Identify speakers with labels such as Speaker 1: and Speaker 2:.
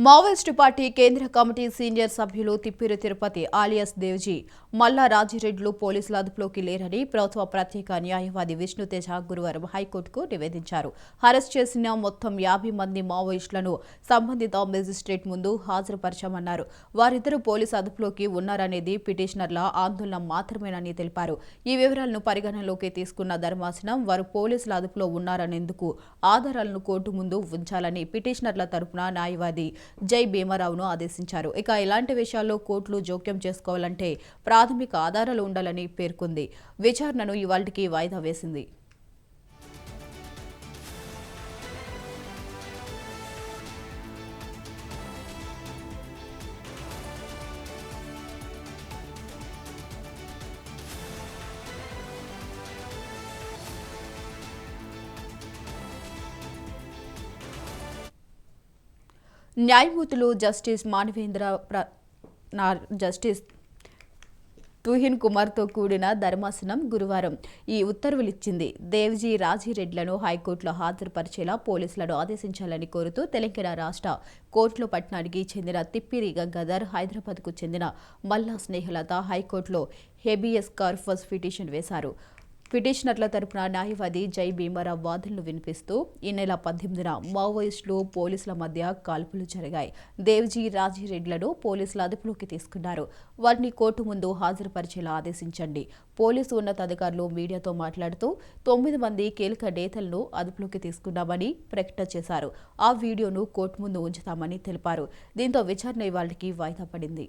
Speaker 1: Maoist party కేంద్ర committee senior సభ్యులు Tippiri Tirupati alias Devji మల్లా రాజిరెడ్లు పోలీసుల అదుపులోకి లేరని ప్రభుత్వ ప్రత్యేక న్యాయవాది విష్ణుతేజ గురువారం హైకోర్టుకు నివేదించారు. అరెస్ట్ చేసిన మొత్తం 50 మంది మావోయిస్టులను సంబంధిత మెజిస్ట్రేట్ ముందు హాజరుపరచామన్నారు. వారిద్దరూ పోలీసు అదుపులోకి ఉన్నారనేది పిటిషనర్ల ఆందోళన మాత్రమేనని తెలిపారు. ఈ వివరాలను పరిగణనలోకి తీసుకున్న ధర్మాసనం వారు పోలీసుల అదుపులో ఉన్నారనేందుకు ఆధారాలను కోర్టు ముందు ఉంచాలని పిటిషనర్ల తరపున న్యాయవాది జై భీమరావును ఆదేశించారు. ఇక ఇలాంటి విషయాల్లో కోర్టులు జోక్యం చేసుకోవాలంటే ప్రాథమిక ఆధారాలు ఉండాలని పేర్కొంది. విచారణను ఇవాళ్టికి వాయిదా వేసింది. న్యాయమూర్తులు జస్టిస్ మానవేంద్ర జస్టిస్ తుహిన్ కుమార్తో కూడిన ధర్మాసనం గురువారం ఈ ఉత్తర్వులిచ్చింది. దేవ్జీ రాజిరెడ్లను హైకోర్టులో హాజరుపరిచేలా పోలీసులను ఆదేశించాలని కోరుతూ తెలంగాణ రాష్ట్ర కోర్టులో పట్టణానికి చెందిన తిప్పిరి గంగాధర్, హైదరాబాద్కు చెందిన మల్లా స్నేహలత హైకోర్టులో హెబియస్ కార్పస్ పిటిషన్ వేశారు. పిటిషనర్ల తరపున న్యాయవాది జై భీమరావు వాదనలు వినిపిస్తూ ఈ నెల 18న మావోయిస్టులు పోలీసుల మధ్య కాల్పులు జరిగాయి. దేవ్జీ రాజిరెడ్లను పోలీసుల అదుపులోకి తీసుకున్నారు. వారిని కోర్టు ముందు హాజరుపరిచేలా ఆదేశించండి. పోలీసు ఉన్నతాధికారులు మీడియాతో మాట్లాడుతూ 9 మంది కీలక నేతలను అదుపులోకి తీసుకున్నామని ప్రకటన చేశారు. ఆ వీడియోను కోర్టు ముందు ఉంచుతామని తెలిపారు. దీంతో విచారణ ఇవాళకి వాయిదా పడింది.